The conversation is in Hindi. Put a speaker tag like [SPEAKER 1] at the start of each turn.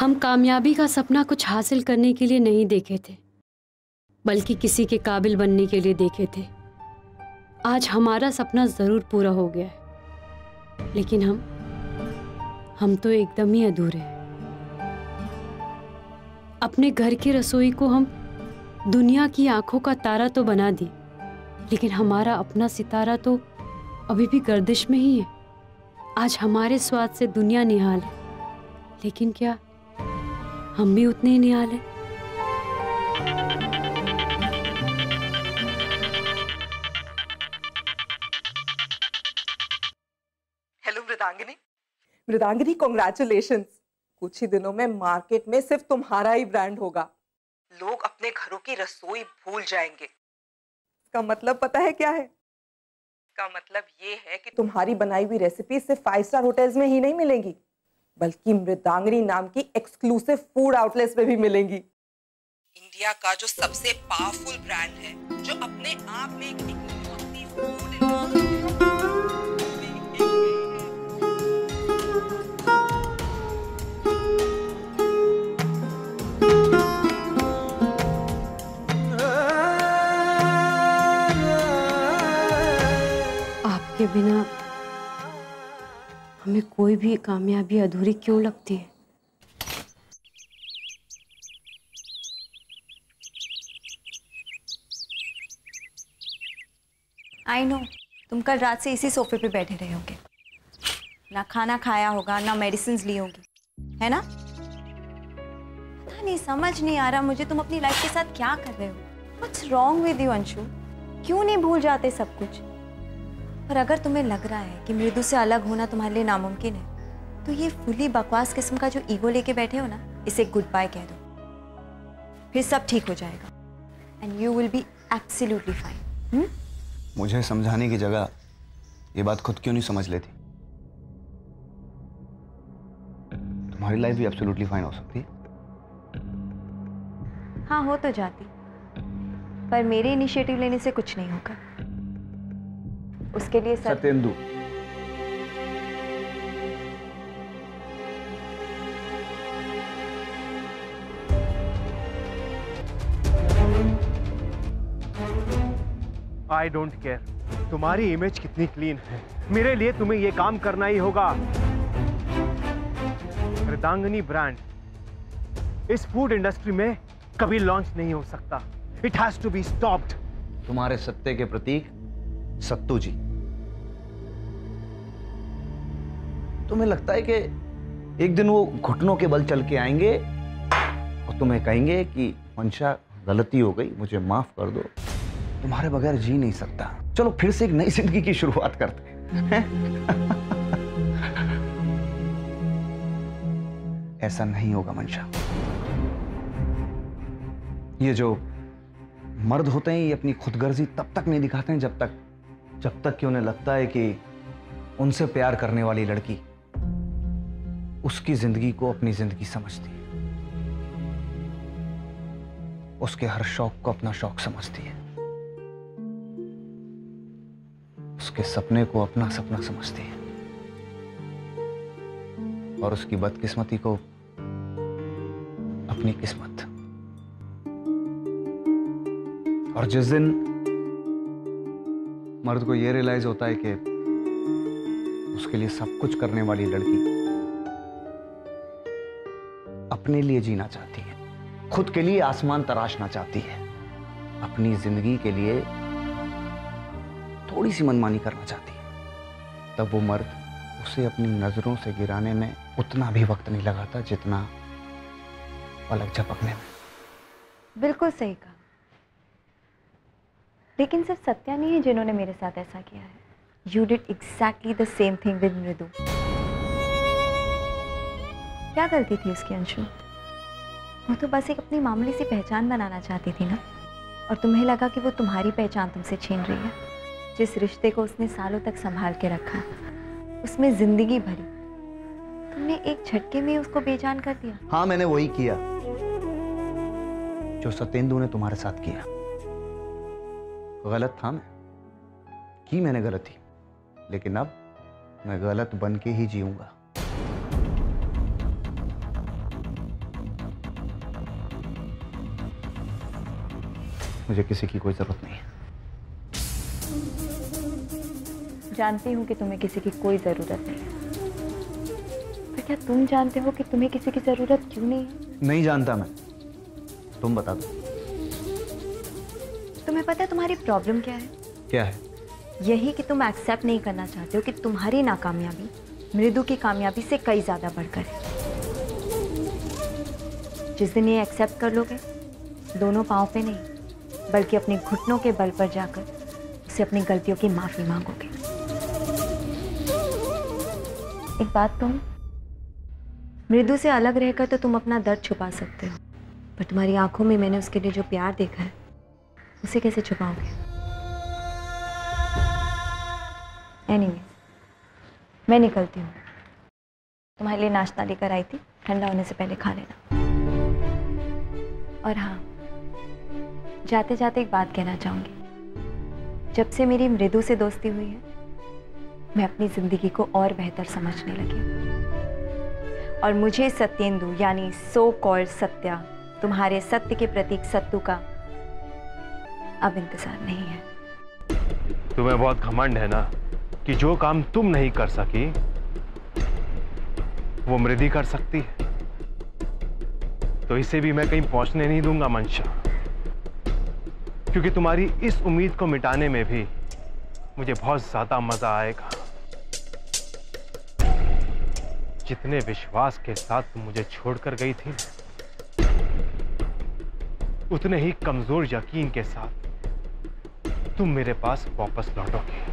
[SPEAKER 1] हम कामयाबी का सपना कुछ हासिल करने के लिए नहीं देखे थे, बल्कि किसी के काबिल बनने के लिए देखे थे। आज हमारा सपना जरूर पूरा हो गया है, लेकिन हम तो एकदम ही अधूरे हैं। अपने घर की रसोई को हम दुनिया की आंखों का तारा तो बना दी, लेकिन हमारा अपना सितारा तो अभी भी गर्दिश में ही है। आज हमारे स्वाद से दुनिया निहाल है, लेकिन क्या हम भी उतने ही निहाल हैं?
[SPEAKER 2] हेलो मृदांगिनी। मृदांगिनी, कॉन्ग्रेचुलेशंस। कुछ ही दिनों में मार्केट में सिर्फ तुम्हारा ही ब्रांड होगा। लोग अपने घरों की रसोई भूल जाएंगे। इसका मतलब पता है क्या है? इसका मतलब ये है कि तुम्हारी बनाई हुई रेसिपी सिर्फ 5 स्टार होटल्स में ही नहीं मिलेंगी, बल्कि मृदांगिनी नाम की एक्सक्लूसिव फूड आउटलेट्स में भी मिलेंगी। इंडिया का जो सबसे पावरफुल ब्रांड है, जो अपने आप में एक इकलौती फूड
[SPEAKER 1] के बिना हमें कोई भी कामयाबी अधूरी क्यों लगती है?
[SPEAKER 3] आई नो, तुम कल रात से इसी सोफे पे बैठे रहे होगे, ना खाना खाया होगा, ना मेडिसिन ली होगी, है ना? पता नहीं, समझ नहीं आ रहा मुझे तुम अपनी लाइफ के साथ क्या कर रहे हो। What's wrong with you Anshu? क्यों नहीं भूल जाते सब कुछ? और अगर तुम्हें लग रहा है कि मृदु से अलग होना तुम्हारे लिए नामुमकिन है, तो ये फुली बकवास किस्म का जो ईगो लेके बैठे हो ना, इसे गुड बाय कह दो। फिर सब ठीक हो जाएगा and you will be absolutely fine.
[SPEAKER 4] मुझे समझाने की जगह ये बात खुद क्यों नहीं समझ लेती? तुम्हारी लाइफ भी एब्सोल्युटली फाइन हो सकती है।
[SPEAKER 3] हाँ, हो तो जाती, पर मेरे इनिशिएटिव लेने से कुछ नहीं होगा। उसके लिए
[SPEAKER 4] सत्येंदु,
[SPEAKER 5] आई डोंट केयर तुम्हारी इमेज कितनी क्लीन है, मेरे लिए तुम्हें यह काम करना ही होगा। मृदांगिनी ब्रांड इस फूड इंडस्ट्री में कभी लॉन्च नहीं हो सकता। It has to be stopped.
[SPEAKER 4] तुम्हारे सत्य के प्रतीक सत्तू जी, तुम्हें लगता है कि एक दिन वो घुटनों के बल चल के आएंगे और तुम्हें कहेंगे कि मंशा गलती हो गई, मुझे माफ कर दो, तुम्हारे बगैर जी नहीं सकता, चलो फिर से एक नई जिंदगी की शुरुआत करते हैं? ऐसा नहीं होगा मंशा। ये जो मर्द होते हैं, ये अपनी खुदगर्जी तब तक नहीं दिखाते हैं जब तक कि उन्हें लगता है कि उनसे प्यार करने वाली लड़की उसकी जिंदगी को अपनी जिंदगी समझती है, उसके हर शौक को अपना शौक समझती है, उसके सपने को अपना सपना समझती है, और उसकी बदकिस्मती को अपनी किस्मत। और जिस दिन मर्द को यह रियलाइज होता है कि उसके लिए सब कुछ करने वाली लड़की अपने लिए जीना चाहती है, खुद के लिए आसमान तराशना चाहती है, अपनी जिंदगी के लिए थोड़ी सी मनमानी करना चाहती है, तब वो मर्द उसे अपनी नजरों से गिराने में उतना भी वक्त नहीं लगाता जितना पलक झपकने में।
[SPEAKER 3] बिल्कुल सही कहा, लेकिन सिर्फ सत्या नहीं है जिन्होंने मेरे साथ ऐसा किया है। You did exactly the same thing with मृदु। क्या गलती थी उसकी अंशु? वो तो बस एक अपनी मामूली सी पहचान बनाना चाहती थी ना, और तुम्हें लगा कि वो तुम्हारी पहचान तुमसे छीन रही है। जिस रिश्ते को उसने सालों तक संभाल के रखा, उसमें जिंदगी भरी, तुमने एक झटके में उसको बेजान कर दिया।
[SPEAKER 4] हाँ, मैंने वही किया जो सत्येंदु ने तुम्हारे साथ किया। गलत था मैं, की मैंने गलती, लेकिन अब मैं गलत बन के ही जीऊंगा। मुझे किसी की कोई ज़रूरत नहीं है।
[SPEAKER 3] जानती हूँ कि तुम्हें किसी की कोई ज़रूरत नहीं है, पर क्या तुम जानते हो कि तुम्हें किसी की ज़रूरत क्यों नहीं है?
[SPEAKER 4] नहीं जानता मैं, तुम बता दो।
[SPEAKER 3] तुम्हें पता है तुम्हारी प्रॉब्लम क्या है?
[SPEAKER 4] क्या है?
[SPEAKER 3] यही कि तुम एक्सेप्ट नहीं करना चाहते हो कि तुम्हारी नाकामयाबी मृदु की कामयाबी से कई ज़्यादा बढ़कर है। जिस दिन ये एक्सेप्ट कर लोगे, दोनों पाँव पे नहीं बल्कि अपने घुटनों के बल पर जाकर उससे अपनी गलतियों की माफ़ी मांगोगे। एक बात कहूँ, मृदु से अलग रहकर तो तुम अपना दर्द छुपा सकते हो, पर तुम्हारी आंखों में मैंने उसके लिए जो प्यार देखा है उसे कैसे छुपाओगे? एनीवेज, मैं निकलती हूँ। तुम्हारे लिए नाश्ता लेकर आई थी, ठंडा होने से पहले खा लेना। और हाँ, जाते जाते एक बात कहना चाहूँगी। जब से मेरी मृदु से दोस्ती हुई है, मैं अपनी ज़िंदगी को और बेहतर समझने लगी हूँ। और मुझे सत्येंदु यानी सो कॉल्ड सत्या, तुम्हारे सत्य के प्रतीक सत्तू का अब इंतजार नहीं है।
[SPEAKER 5] तुम्हें बहुत घमंड है ना कि जो काम तुम नहीं कर सकी वो मृदि कर सकती है, तो इसे भी मैं कहीं पहुंचने नहीं दूंगा मंशा, क्योंकि तुम्हारी इस उम्मीद को मिटाने में भी मुझे बहुत ज्यादा मजा आएगा। जितने विश्वास के साथ तुम मुझे छोड़कर गई थी, उतने ही कमजोर यकीन के साथ तुम मेरे पास वापस लौटोगे।